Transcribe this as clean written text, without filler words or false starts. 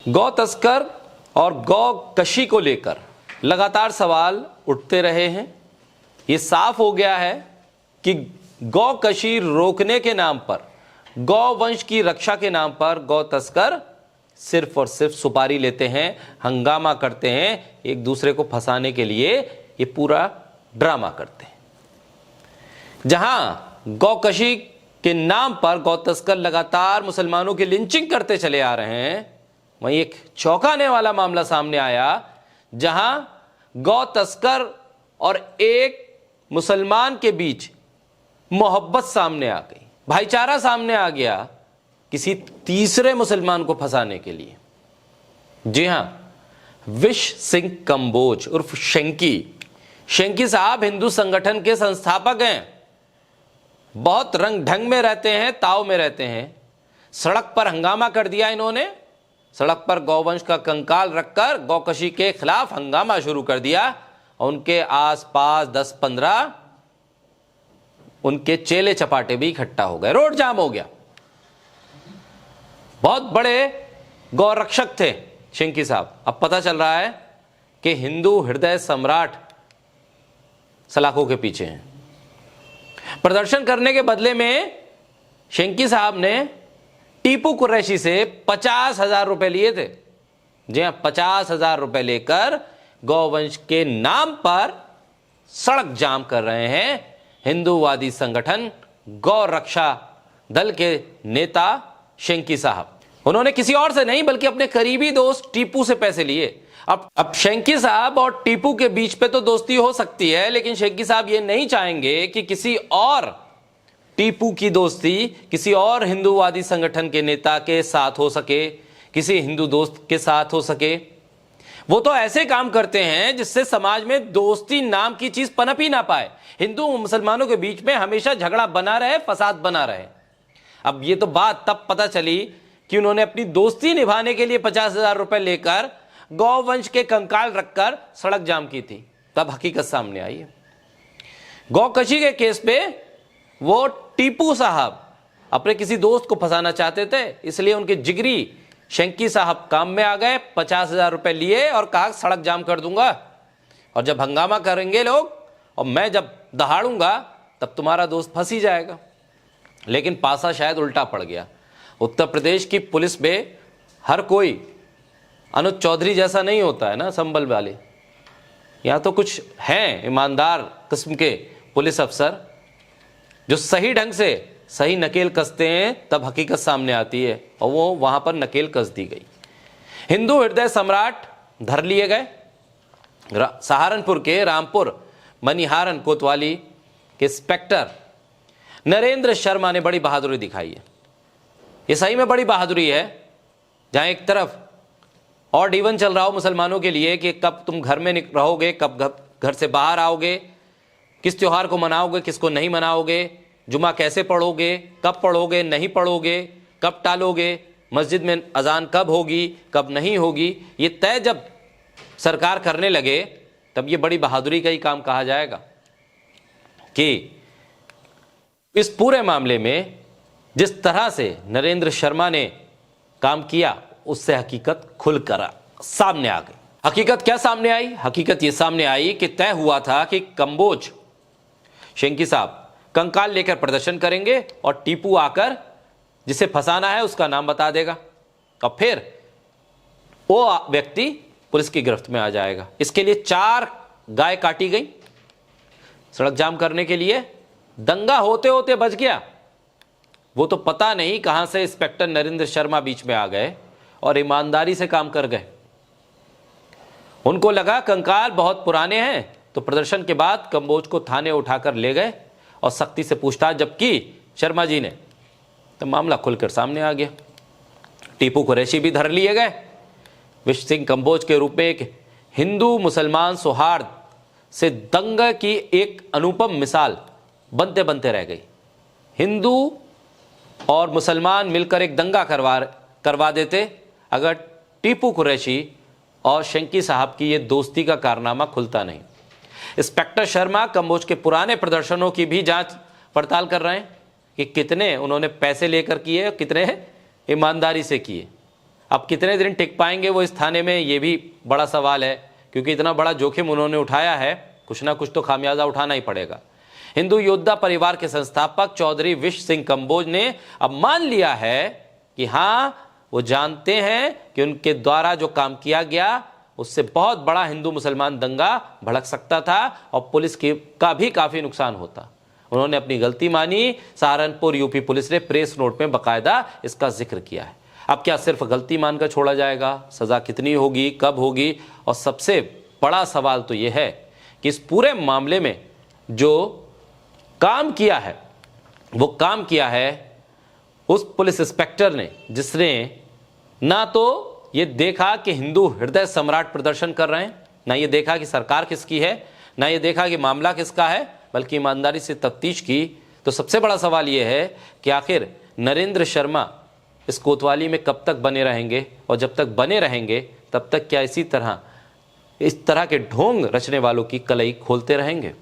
गौ तस्कर और गौ कशी को लेकर लगातार सवाल उठते रहे हैं। ये साफ हो गया है कि गौ कशी रोकने के नाम पर, गौ वंश की रक्षा के नाम पर गौ तस्कर सिर्फ और सिर्फ सुपारी लेते हैं, हंगामा करते हैं, एक दूसरे को फंसाने के लिए ये पूरा ड्रामा करते हैं। जहां गौ कशी के नाम पर गौ तस्कर लगातार मुसलमानों की लिंचिंग करते चले आ रहे हैं, वहीं एक चौंकाने वाला मामला सामने आया जहां गौ तस्कर और एक मुसलमान के बीच मोहब्बत सामने आ गई, भाईचारा सामने आ गया किसी तीसरे मुसलमान को फंसाने के लिए। जी हां, विश सिंह कंबोज उर्फ शेंकी साहब हिंदू संगठन के संस्थापक हैं। बहुत रंग ढंग में रहते हैं, ताव में रहते हैं। सड़क पर हंगामा कर दिया इन्होंने, सड़क पर गौवंश का कंकाल रखकर गौकशी के खिलाफ हंगामा शुरू कर दिया और उनके आसपास 10-15 उनके चेले चपाटे भी इकट्ठा हो गए, रोड जाम हो गया। बहुत बड़े गौरक्षक थे शेंकी साहब। अब पता चल रहा है कि हिंदू हृदय सम्राट सलाखों के पीछे हैं। प्रदर्शन करने के बदले में शेंकी साहब ने टीपू कुरैशी से 50,000 रुपए लिए थे। जी हां, 50,000 रुपए लेकर गौवंश के नाम पर सड़क जाम कर रहे हैं हिंदूवादी संगठन गौ रक्षा दल के नेता शेंकी साहब। उन्होंने किसी और से नहीं बल्कि अपने करीबी दोस्त टीपू से पैसे लिए। अब शेंकी साहब और टीपू के बीच पे तो दोस्ती हो सकती है, लेकिन शेंकी साहब ये नहीं चाहेंगे कि किसी और टीपू की दोस्ती किसी और हिंदूवादी संगठन के नेता के साथ हो सके, किसी हिंदू दोस्त के साथ हो सके। वो तो ऐसे काम करते हैं जिससे समाज में दोस्ती नाम की चीज पनप ही ना पाए, हिंदू मुसलमानों के बीच में हमेशा झगड़ा बना रहे, फसाद बना रहे। अब ये तो बात तब पता चली कि उन्होंने अपनी दोस्ती निभाने के लिए 50,000 रुपए लेकर गौवंश के कंकाल रखकर सड़क जाम की थी, तब हकीकत सामने आई है। गौकशी के केस पे वो टीपू साहब अपने किसी दोस्त को फंसाना चाहते थे, इसलिए उनके जिगरी शेंकी साहब काम में आ गए। 50,000 रुपए लिए और कहा सड़क जाम कर दूंगा, और जब हंगामा करेंगे लोग और मैं जब दहाड़ूंगा तब तुम्हारा दोस्त फंस ही जाएगा। लेकिन पासा शायद उल्टा पड़ गया। उत्तर प्रदेश की पुलिस में हर कोई अनुज चौधरी जैसा नहीं होता है ना, संबल वाले। यहां तो कुछ हैं ईमानदार किस्म के पुलिस अफसर जो सही ढंग से सही नकेल कसते हैं, तब हकीकत सामने आती है, और वो वहां पर नकेल कस दी गई। हिंदू हृदय सम्राट धर लिए गए। सहारनपुर के रामपुर मनिहारन कोतवाली के इंस्पेक्टर नरेंद्र शर्मा ने बड़ी बहादुरी दिखाई है। ये सही में बड़ी बहादुरी है। जहां एक तरफ और डीवन चल रहा हो मुसलमानों के लिए कि कब तुम घर में रहोगे, कब घर से बाहर आओगे, किस त्योहार को मनाओगे, किसको नहीं मनाओगे, जुमा कैसे पढ़ोगे, कब पढ़ोगे, नहीं पढ़ोगे, कब टालोगे, मस्जिद में अजान कब होगी, कब नहीं होगी, ये तय जब सरकार करने लगे तब ये बड़ी बहादुरी का ही काम कहा जाएगा। कि इस पूरे मामले में जिस तरह से नरेंद्र शर्मा ने काम किया, उससे हकीकत खुलकर सामने आ गई। हकीकत क्या सामने आई? हकीकत यह सामने आई कि तय हुआ था कि कंबोज शेंकी साहब कंकाल लेकर प्रदर्शन करेंगे और टीपू आकर जिसे फंसाना है उसका नाम बता देगा, और फिर वो व्यक्ति पुलिस की गिरफ्त में आ जाएगा। इसके लिए 4 गाय काटी गई सड़क जाम करने के लिए। दंगा होते होते बच गया। वो तो पता नहीं कहां से इंस्पेक्टर नरेंद्र शर्मा बीच में आ गए और ईमानदारी से काम कर गए। उनको लगा कंकाल बहुत पुराने हैं, तो प्रदर्शन के बाद कंबोज को थाने उठाकर ले गए और सख्ती से पूछताछ जब की शर्मा जी ने, तो मामला खुलकर सामने आ गया। टीपू कुरैशी भी धर लिए गए। विश सिंह कंबोज के रूप में एक हिंदू मुसलमान सौहार्द से दंगे की एक अनुपम मिसाल बनते बनते रह गई। हिंदू और मुसलमान मिलकर एक दंगा करवा देते अगर टीपू कुरैशी और शेंकी साहब की ये दोस्ती का कारनामा खुलता नहीं। इंस्पेक्टर शर्मा कंबोज के पुराने प्रदर्शनों की भी जांच पड़ताल कर रहे हैं कि कितने उन्होंने पैसे लेकर किए, कितने ईमानदारी से किए। अब कितने दिन टिक पाएंगे वो इस थाने में, ये भी बड़ा सवाल है, क्योंकि इतना बड़ा जोखिम उन्होंने उठाया है, कुछ ना कुछ तो खामियाजा उठाना ही पड़ेगा। हिंदू योद्धा परिवार के संस्थापक चौधरी विश सिंह कंबोज ने अब मान लिया है कि हां, वो जानते हैं कि उनके द्वारा जो काम किया गया उससे बहुत बड़ा हिंदू मुसलमान दंगा भड़क सकता था और पुलिस का भी काफी नुकसान होता। उन्होंने अपनी गलती मानी। सहारनपुर यूपी पुलिस ने प्रेस नोट में बकायदा इसका जिक्र किया है। अब क्या सिर्फ गलती मानकर छोड़ा जाएगा? सजा कितनी होगी, कब होगी? और सबसे बड़ा सवाल तो यह है कि इस पूरे मामले में जो काम किया है वो काम किया है उस पुलिस इंस्पेक्टर ने जिसने ना तो ये देखा कि हिंदू हृदय सम्राट प्रदर्शन कर रहे हैं, ना ये देखा कि सरकार किसकी है, ना ये देखा कि मामला किसका है, बल्कि ईमानदारी से तफ्तीश की। तो सबसे बड़ा सवाल ये है कि आखिर नरेंद्र शर्मा इस कोतवाली में कब तक बने रहेंगे, और जब तक बने रहेंगे तब तक क्या इस तरह के ढोंग रचने वालों की कलई खोलते रहेंगे?